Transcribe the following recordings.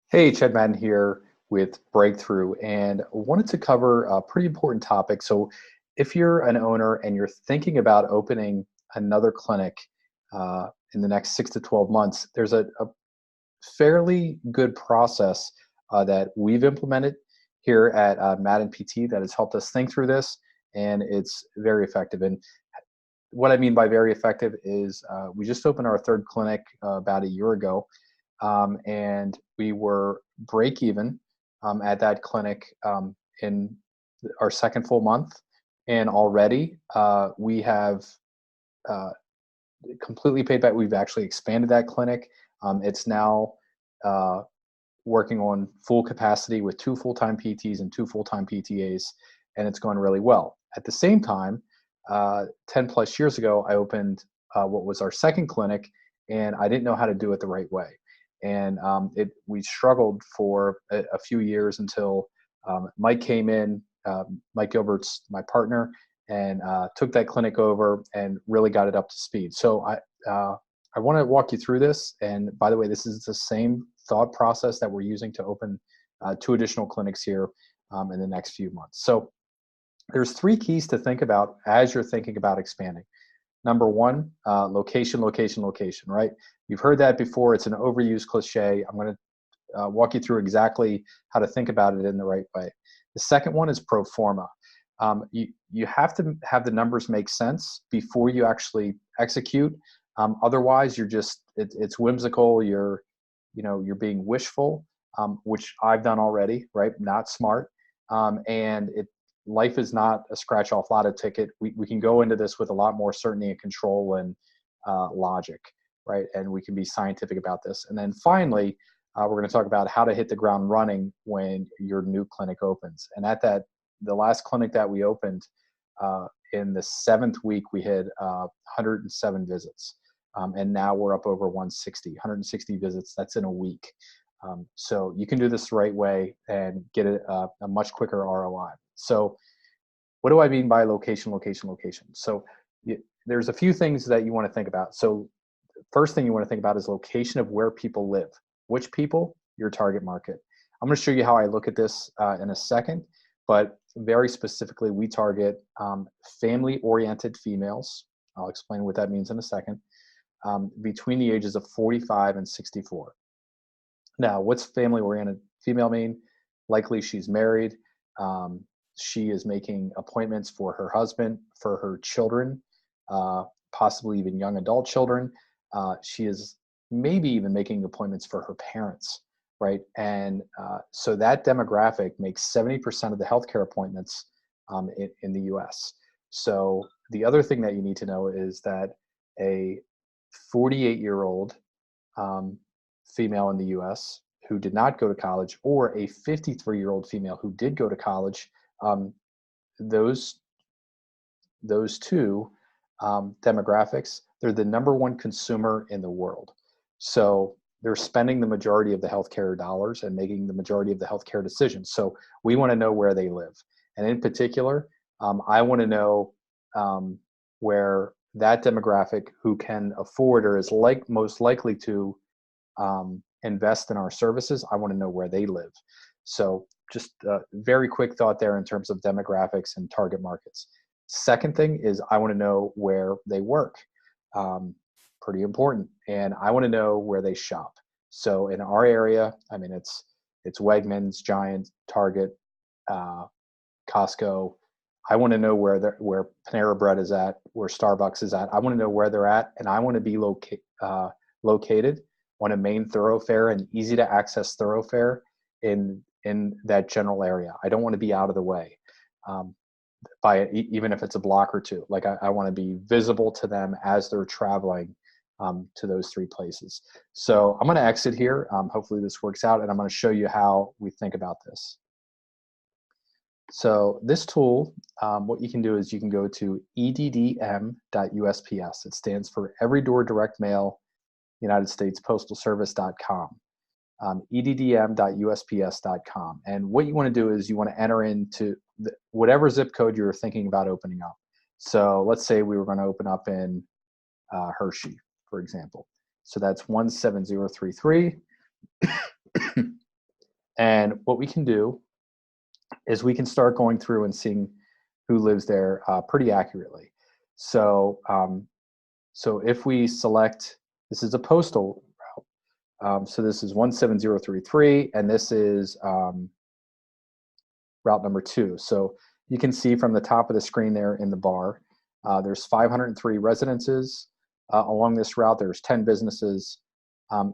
Hey, Chad Madden here with Breakthrough, and wanted to cover a pretty important topic. So, if you're an owner and you're thinking about opening another clinic in the next 6 to 12 months, there's a fairly good process that we've implemented here at Madden PT that has helped us think through this, and it's very effective. And what I mean by very effective is we just opened our third clinic about a year ago, and we were break even at that clinic in our second full month. And already we have uh, completely paid back. We've actually expanded that clinic. It's now uh, working on full capacity with two full-time PTs and two full-time PTAs, and it's going really well. At the same time, 10 plus years ago, I opened what was our second clinic, and I didn't know how to do it the right way. And we struggled for a few years until Mike came in. Mike Gilbert's my partner, and took that clinic over and really got it up to speed. So I want to walk you through this. And by the way, this is the same thought process that we're using to open two additional clinics here in the next few months. So there's three keys to think about as you're thinking about expanding. Number one, location, location, location, right? You've heard that before. It's an overused cliche. I'm going to walk you through exactly how to think about it in the right way. The second one is pro forma. You have to have the numbers make sense before you actually execute. Otherwise, it's whimsical. You're being wishful, which I've done already, right? Not smart. And life is not a scratch off lotto ticket. We can go into this with a lot more certainty and control and logic, right? And we can be scientific about this. And then finally, we're going to talk about how to hit the ground running when your new clinic opens. And the last clinic that we opened, in the seventh week, we had 107 visits. And now we're up over 160 visits. That's in a week. So you can do this the right way and get a much quicker ROI. So what do I mean by location, location, location? So there's a few things that you want to think about. So first thing you want to think about is location of where people live. Which people? Your target market. I'm going to show you how I look at this in a second, but very specifically, we target family-oriented females. I'll explain what that means in a second. Between the ages of 45 and 64. Now, what's family-oriented female mean? Likely she's married. Um, she is making appointments for her husband, for her children, possibly even young adult children. She is maybe even making appointments for her parents, right? And so that demographic makes 70% of the healthcare appointments in the US. So the other thing that you need to know is that a 48-year-old female in the US who did not go to college, or a 53-year-old female who did go to college, um, those two demographics, they're the number one consumer in the world. So they're spending the majority of the healthcare dollars and making the majority of the healthcare decisions. So we want to know where they live. And in particular, I want to know where that demographic who can afford or is most likely to invest in our services, I want to know where they live. So just a very quick thought there in terms of demographics and target markets. Second thing is I want to know where they work. Pretty important. And I want to know where they shop. So in our area, I mean, it's Wegmans, Giant, Target, Costco. I want to know where Panera Bread is at, where Starbucks is at. I want to know where they're at, and I want to be located on a main thoroughfare, an easy to access thoroughfare in that general area. I don't want to be out of the way. Even if it's a block or two. Like I want to be visible to them as they're traveling to those three places. So I'm going to exit here. Hopefully this works out, and I'm going to show you how we think about this. So this tool, what you can do is you can go to EDDM.USPS. It stands for Every Door Direct Mail, United States Postal Service.com. EDDM.USPS.com. And what you want to do is you want to enter into whatever zip code you're thinking about opening up. So let's say we were going to open up in Hershey, for example. So that's 17033. And what we can do is we can start going through and seeing who lives there pretty accurately. So, so if we select, this is a postal route. So this is 17033, and this is route number 2. So you can see from the top of the screen there in the bar, there's 503 residences along this route. There's 10 businesses.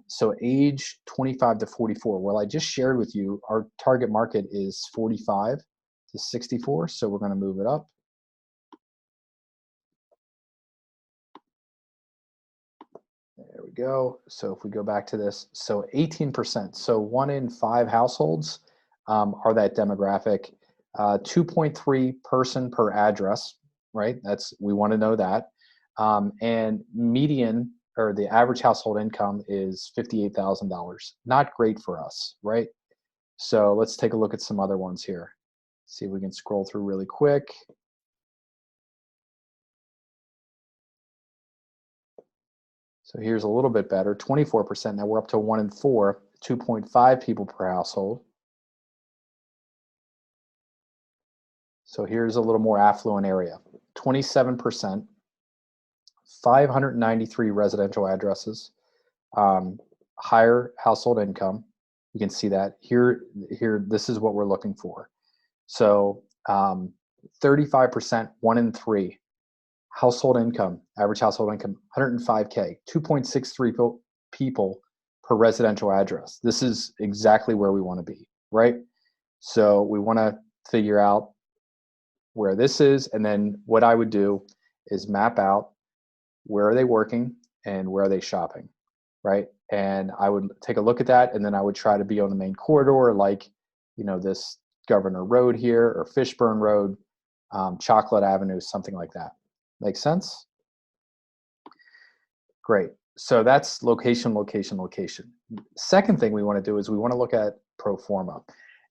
So age 25 to 44. Well, I just shared with you our target market is 45 to 64. So we're going to move it up. There we go. So if we go back to this, so 18%. So 1 in 5 households are that demographic. 2.3 person per address, right? We want to know that. And median, or the average household income, is $58,000. Not great for us, right? So let's take a look at some other ones here. See if we can scroll through really quick. So here's a little bit better, 24%. Now we're up to 1 in 4, 2.5 people per household. So here's a little more affluent area, 27%, 593 residential addresses, higher household income. You can see that here, this is what we're looking for. So 35%, 1 in 3. Household income, average household income, 105K, 2.63 people per residential address. This is exactly where we want to be, right? So we want to figure out where this is, and then what I would do is map out where are they working and where are they shopping, right? And I would take a look at that, and then I would try to be on the main corridor, like, you know, this Governor Road here, or Fishburne Road, Chocolate Avenue, something like that. Make sense? Great. So that's location, location, location. Second thing we want to do is we want to look at Proforma.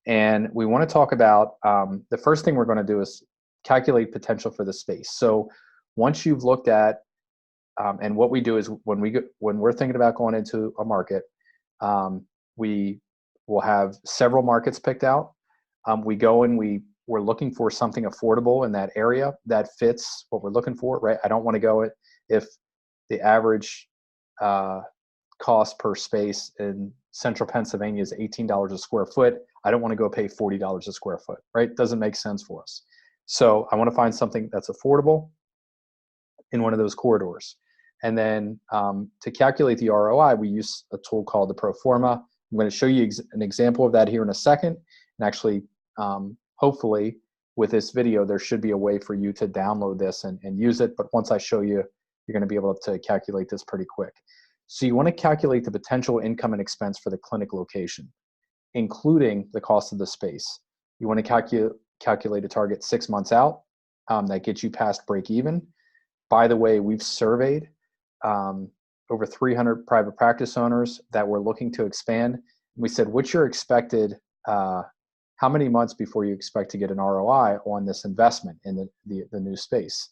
And we want to talk about, the first thing we're going to do is calculate potential for the space. So once you've looked at, and what we do is when we're thinking about going into a market, we will have several markets picked out. We go and we're looking for something affordable in that area that fits what we're looking for, right? I don't want to go if the average cost per space in central Pennsylvania is $18 a square foot. I don't want to go pay $40 a square foot, right? Doesn't make sense for us. So I want to find something that's affordable in one of those corridors. And then to calculate the ROI, we use a tool called the Proforma. I'm going to show you an example of that here in a second. And actually, hopefully, with this video, there should be a way for you to download this and use it. But once I show you, you're going to be able to calculate this pretty quick. So you want to calculate the potential income and expense for the clinic location, including the cost of the space. You want to calculate a target 6 months out. That gets you past break even. By the way, we've surveyed over 300 private practice owners that were looking to expand. We said, what's your expected, how many months before you expect to get an ROI on this investment in the new space?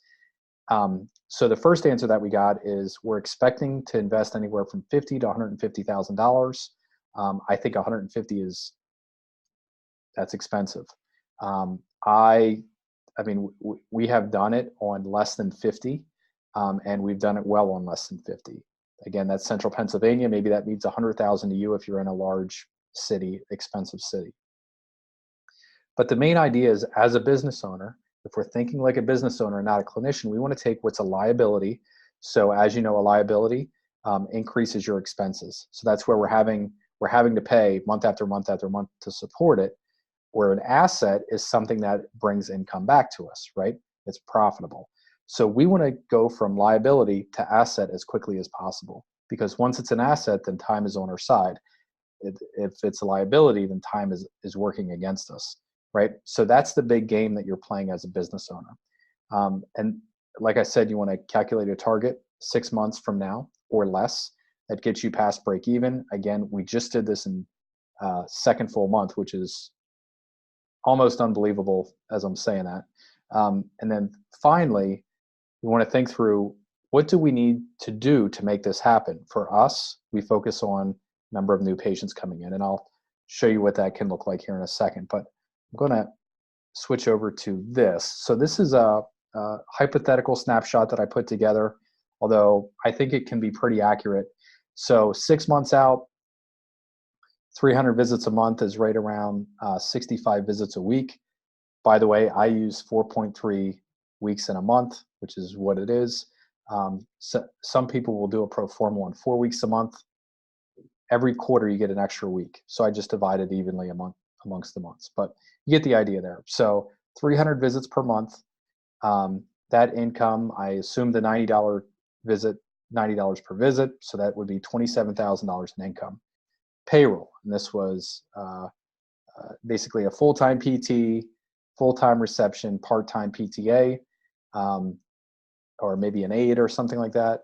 So the first answer that we got is we're expecting to invest anywhere from $50,000 to $150,000. I think 150 that's expensive. I mean, we have done it on less than 50, and we've done it well on less than 50. Again, that's central Pennsylvania. Maybe that means 100,000 to you if you're in a large city, expensive city. But the main idea is, as a business owner, if we're thinking like a business owner, not a clinician, we want to take what's a liability. So as you know, a liability increases your expenses. So that's where we're having to pay month after month after month to support it, where an asset is something that brings income back to us, right? It's profitable. So we want to go from liability to asset as quickly as possible, because once it's an asset, then time is on our side. If it's a liability, then time is working against us, right? So that's the big game that you're playing as a business owner. And like I said, you want to calculate a target 6 months from now or less. That gets you past break even. Again, we just did this in second full month, which is almost unbelievable as I'm saying that. And then finally, we want to think through, what do we need to do to make this happen? For us, we focus on number of new patients coming in, and I'll show you what that can look like here in a second. But I'm going to switch over to this. So this is a hypothetical snapshot that I put together, although I think it can be pretty accurate. So 6 months out, 300 visits a month is right around 65 visits a week. By the way, I use 4.3 weeks in a month, which is what it is. So some people will do a pro forma on 4 weeks a month. Every quarter you get an extra week. So I just divide it evenly amongst the months, but you get the idea there. So 300 visits per month. That income, I assume the $90 visit, $90 per visit. So that would be $27,000 in income. Payroll, and this was basically a full-time PT, full-time reception, part-time PTA, or maybe an aide or something like that.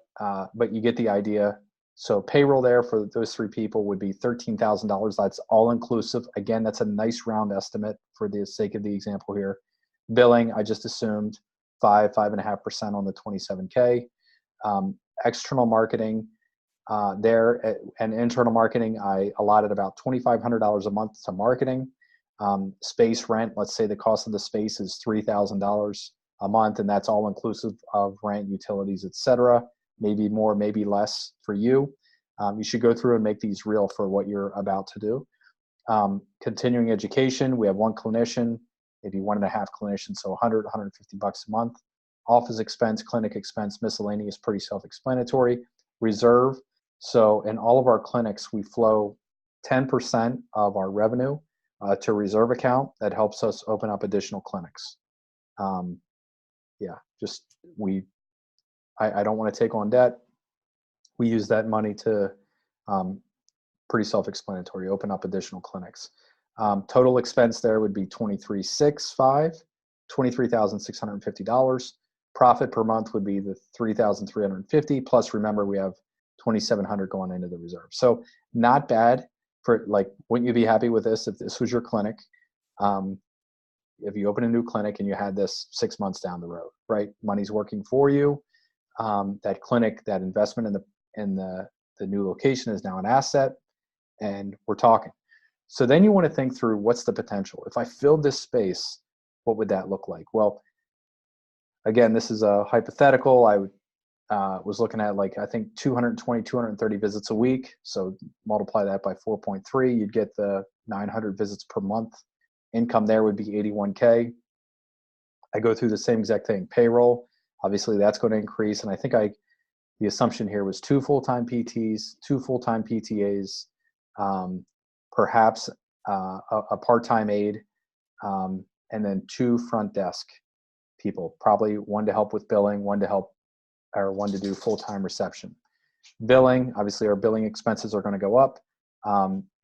But you get the idea. So payroll there for those 3 people would be $13,000. That's all inclusive. Again, that's a nice round estimate for the sake of the example here. Billing, I just assumed 5.5% on the 27K. External marketing there and internal marketing, I allotted about $2,500 a month to marketing. Space rent, let's say the cost of the space is $3,000 a month, and that's all inclusive of rent, utilities, etc. Maybe more, maybe less for you. You should go through and make these real for what you're about to do. Continuing education, we have 1 clinician, maybe 1.5 clinicians, so 100, $150 a month. Office expense, clinic expense, miscellaneous, pretty self-explanatory. Reserve, so in all of our clinics, we flow 10% of our revenue to reserve account. That helps us open up additional clinics. I don't want to take on debt. We use that money to, pretty self-explanatory, open up additional clinics. Total expense there would be $23,650. Profit per month would be the $3,350, plus remember we have $2,700 going into the reserve. So not bad for, like, wouldn't you be happy with this if this was your clinic? If you open a new clinic and you had this 6 months down the road, right? Money's working for you. That clinic, that investment in the new location is now an asset, and we're talking. So then you want to think through, what's the potential? If I filled this space, what would that look like? Well, again, this is a hypothetical. I was looking at, like, I think 220, 230 visits a week. So multiply that by 4.3, you'd get the 900 visits per month. Income there would be 81K. I go through the same exact thing. Payroll, obviously that's going to increase. And I think the assumption here was 2 full-time PTs, 2 full-time PTAs, perhaps a part-time aide, and then 2 front desk people, probably 1 to help with billing, 1 to do full-time reception. Billing, obviously our billing expenses are going to go up.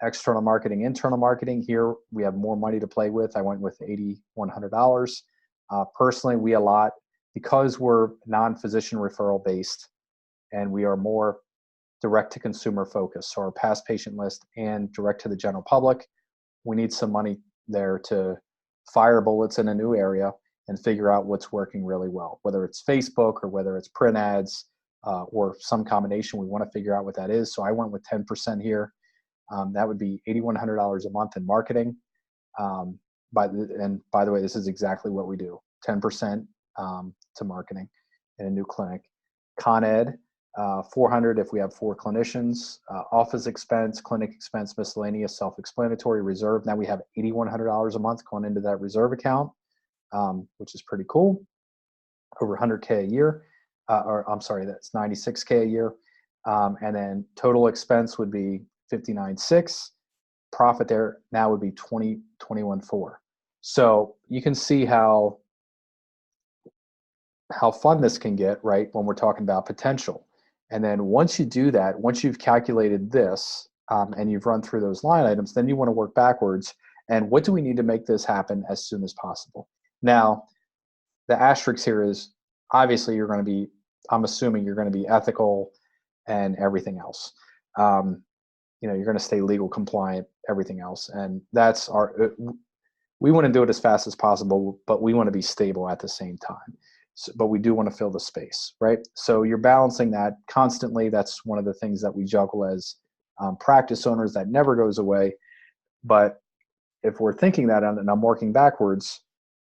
External marketing, internal marketing, here we have more money to play with. I went with $8,100. Personally, we allot, because we're non-physician referral based and we are more direct to consumer focused, so our past patient list and direct to the general public, we need some money there to fire bullets in a new area and figure out what's working really well, whether it's Facebook or whether it's print ads or some combination. We want to figure out what that is. So I went with 10% here. That would be $8,100 a month in marketing. And by the way, this is exactly what we do, 10% to marketing in a new clinic. Con Ed, 400 if we have 4 clinicians. Office expense, clinic expense, miscellaneous, self-explanatory. Reserve, now we have $8,100 a month going into that reserve account, which is pretty cool. Over 100K a year, or I'm sorry, that's 96K a year. And then total expense would be 59.6. Profit there now would be 21.4. So you can see how fun this can get, right, when we're talking about potential. And then once you do that, once you've calculated this and you've run through those line items, then you want to work backwards. And what do we need to make this happen as soon as possible? Now, the asterisk here is, obviously you're going to be, I'm assuming you're going to be ethical and everything else. You're going to stay legal compliant, everything else. And that's we want to do it as fast as possible, but we want to be stable at the same time. So, but we do want to fill the space, right? So you're balancing that constantly. That's one of the things that we juggle as practice owners that never goes away. But if we're thinking that and I'm working backwards,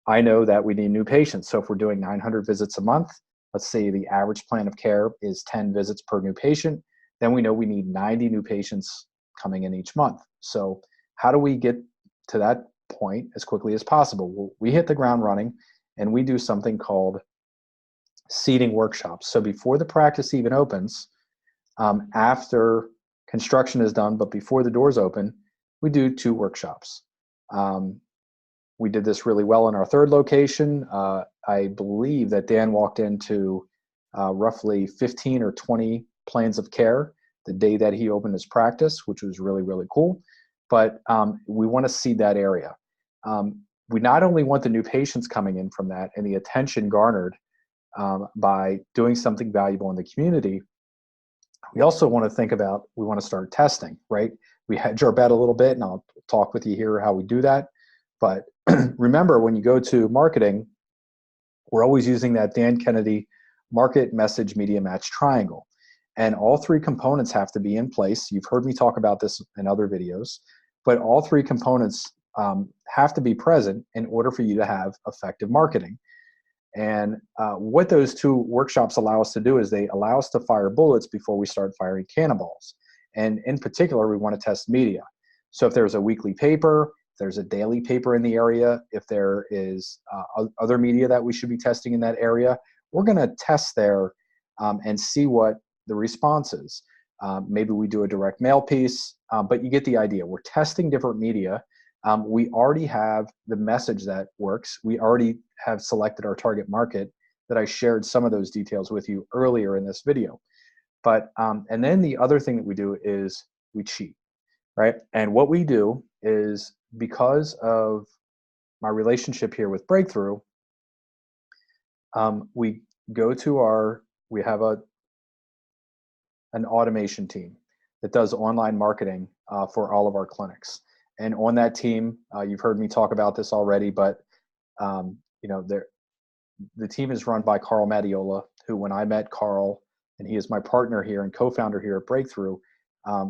I know that we need new patients. So if we're doing 900 visits a month, let's say the average plan of care is 10 visits per new patient, then we know we need 90 new patients coming in each month. So how do we get to that point as quickly as possible? Well, we hit the ground running and we do something called seating workshops. So before the practice even opens, after construction is done, but before the doors open, we do 2 workshops. We did this really well in our 3rd location. I believe that Dan walked into roughly 15 or 20 plans of care the day that he opened his practice, which was really, really cool. But we want to seed that area. We not only want the new patients coming in from that and the attention garnered by doing something valuable in the community, we also want to think about, we want to start testing, right? We hedge our bet a little bit, and I'll talk with you here how we do that. But remember, when you go to marketing, we're always using that Dan Kennedy market, message, media, match triangle. And all 3 components have to be in place. You've heard me talk about this in other videos, but all 3 components have to be present in order for you to have effective marketing. And what those 2 workshops allow us to do is they allow us to fire bullets before we start firing cannonballs. And in particular, we want to test media. So if there's a weekly paper, if there's a daily paper in the area, if there is other media that we should be testing in that area, we're going to test there and see what the response is. Maybe we do a direct mail piece, but you get the idea. We're testing different media. We already have the message that works. We already have selected our target market that I shared some of those details with you earlier in this video. But, and then the other thing that we do is we cheat, right? And what we do is, because of my relationship here with Breakthrough, we go to we have an automation team that does online marketing for all of our clinics. And on that team, you've heard me talk about this already, but you know, the team is run by Carl Mattiola, who, when I met Carl, and he is my partner here and co-founder here at Breakthrough,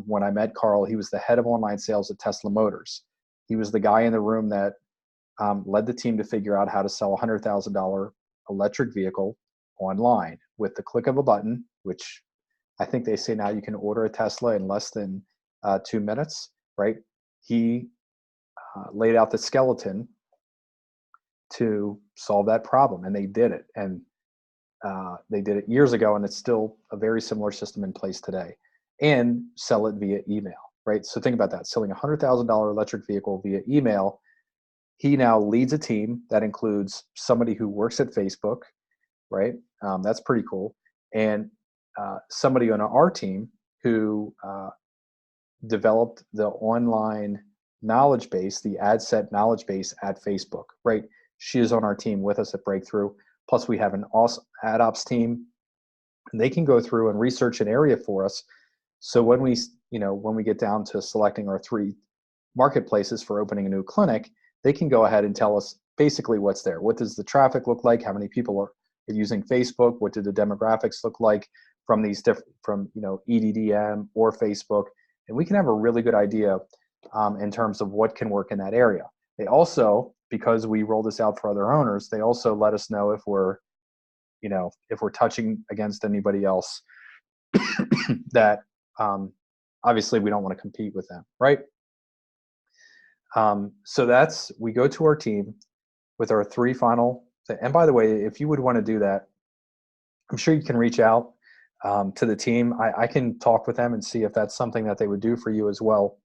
when I met Carl, he was the head of online sales at Tesla Motors. He was the guy in the room that led the team to figure out how to sell a $100,000 electric vehicle online with the click of a button, which I think they say now you can order a Tesla in less than 2 minutes, right? He laid out the skeleton to solve that problem, and they did it. And they did it years ago, and it's still a very similar system in place today. And sell it via email, right? So think about that, selling a $100,000 electric vehicle via email. He now leads a team that includes somebody who works at Facebook, right? That's pretty cool. And somebody on our team who developed the online knowledge base, the ad set knowledge base at Facebook, right? She is on our team with us at Breakthrough. Plus, we have an awesome ad ops team, and they can go through and research an area for us. So when we get down to selecting our 3 marketplaces for opening a new clinic, they can go ahead and tell us basically what's there. What does the traffic look like? How many people are using Facebook? What do the demographics look like from these from EDDM or Facebook? And we can have a really good idea in terms of what can work in that area. They also, because we roll this out for other owners, they also let us know if we're touching against anybody else that obviously we don't want to compete with them, right? So we go to our team with our 3 final, and by the way, if you would want to do that, I'm sure you can reach out to the team. I can talk with them and see if that's something that they would do for you as well.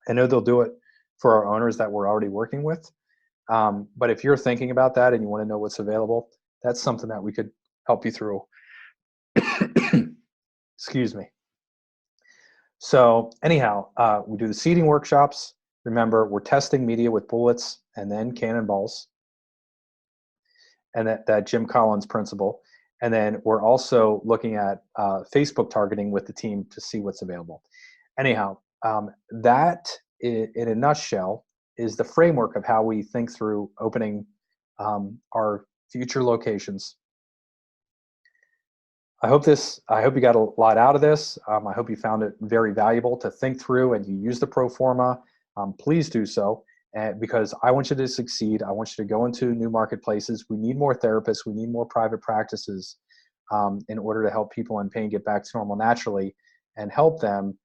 I know they'll do it for our owners that we're already working with. But if you're thinking about that and you want to know what's available, that's something that we could help you through. Excuse me. So anyhow, we do the seeding workshops. Remember, we're testing media with bullets and then cannonballs, and that Jim Collins principle. And then we're also looking at Facebook targeting with the team to see what's available. Anyhow, that in a nutshell is the framework of how we think through opening our future locations. I hope you got a lot out of this. I hope you found it very valuable to think through, and you use the Proforma please do so. And because I want you to succeed, I want you to go into new marketplaces. We need more therapists. We need more private practices in order to help people in pain get back to normal naturally and help them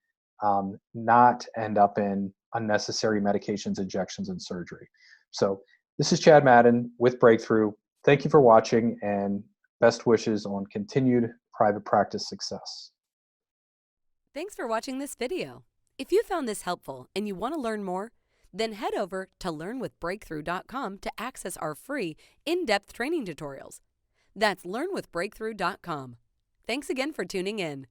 not end up in unnecessary medications, injections, and surgery. So this is Chad Madden with Breakthrough. Thank you for watching, and best wishes on continued private practice success. Thanks for watching this video. If you found this helpful and you want to learn more, then head over to learnwithbreakthrough.com to access our free in-depth training tutorials. That's learnwithbreakthrough.com. Thanks again for tuning in.